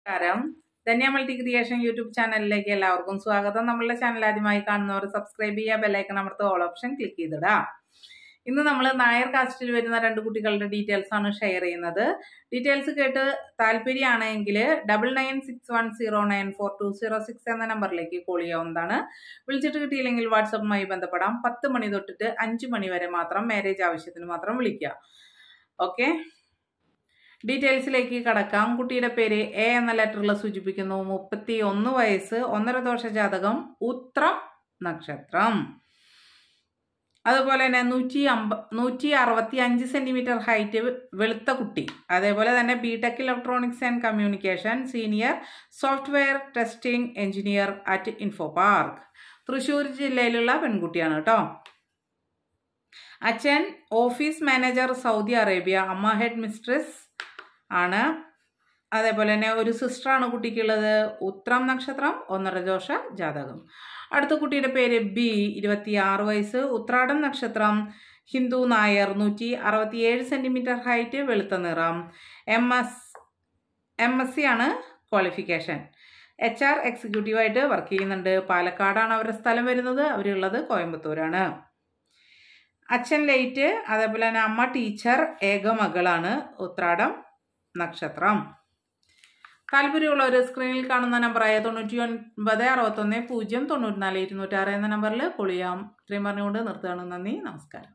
നമസ്കാരം. Dhanya multi creation YouTube ചാനലിലേക്ക് എല്ലാവർക്കും സ്വാഗതം. നമ്മളുടെ ചാനൽ ആദ്യമായി കാണുന്നവർ സബ്സ്ക്രൈബ് ചെയ്യുക, ബെല്ലൈക്കൺ അമർത്തുക, ഓൾ ഓപ്ഷൻ ക്ലിക്ക് ചെയ്തിടുക. ഇന്ന് നമ്മൾ നായർ കാസ്റ്റിൽ വരുന്ന 2 കുട്ടികളുടെ ഡീറ്റെയിൽസ് ആണ് ഷെയർ ചെയ്യുന്നത്. ഡീറ്റെയിൽസ് കേട്ട് താല്പര്യമാണെങ്കിൽ 9961094206 എന്ന നമ്പറിലേക്ക് കോൾ ചെയ്യാവുന്നതാണ്. വിളിച്ചിട്ട് കിട്ടിയില്ലെങ്കിൽ വാട്സപ്പുമായി ബന്ധപ്പെടാം. 10 മണി തൊട്ടിട്ട് 5 മണി വരെ മാത്രം മാരേജ് ആവശ്യത്തിന് മാത്രം വിളിക്കുക. ഓക്കെ, ഡീറ്റെയിൽസിലേക്ക് കടക്കാം. കുട്ടിയുടെ പേര് എ എന്ന ലെറ്ററിൽ സൂചിപ്പിക്കുന്നു. 31 വയസ്സ്, 1.5 ദോഷ ജാതകം, ഉത്രം നക്ഷത്രം. അതുപോലെ തന്നെ 165 സെന്റിമീറ്റർ ഹൈറ്റ്, വെളുത്ത കുട്ടി. അതേപോലെ തന്നെ BTech electronics and communication, senior software testing engineer at Infopark. Thrissur ജില്ലയിലുള്ള പെൺകുട്ടിയാണ് കേട്ടോ. അച്ഛൻ ഓഫീസ് മാനേജർ സൗദി അറേബ്യ, അമ്മ ഹെഡ് മിസ്ട്രസ് ആണ്. അതേപോലെ തന്നെ ഒരു സിസ്റ്ററാണ് കുട്ടിക്കുള്ളത്. ഉത്രം നക്ഷത്രം, 1.5 ദോഷ ജാതകം. അടുത്ത കുട്ടിയുടെ പേര് ബി, 26 വയസ്സ്, ഉത്രാടം നക്ഷത്രം, ഹിന്ദു നായർ, 167 സെന്റിമീറ്റർ ഹൈറ്റ്, വെളുത്ത നിറം. MSc ആണ് ക്വാളിഫിക്കേഷൻ. HR എക്സിക്യൂട്ടീവായിട്ട് വർക്ക് ചെയ്യുന്നുണ്ട്. പാലക്കാടാണ് അവരുടെ സ്ഥലം വരുന്നത്. അവരുള്ളത് കോയമ്പത്തൂരാണ്. അച്ഛൻ ലേറ്റ്, അതേപോലെ തന്നെ അമ്മ ടീച്ചർ, ഏക മകളാണ്. ഉത്രാടം നക്ഷത്രം. താല്പര്യമുള്ളവർ സ്ക്രീനിൽ കാണുന്ന നമ്പറായ 9961 094 206 എന്ന നമ്പറിൽ കോൾ ചെയ്യാം. ഇത്രയും പറഞ്ഞുകൊണ്ട് നിർത്തുകയാണ്. നന്ദി, നമസ്കാരം.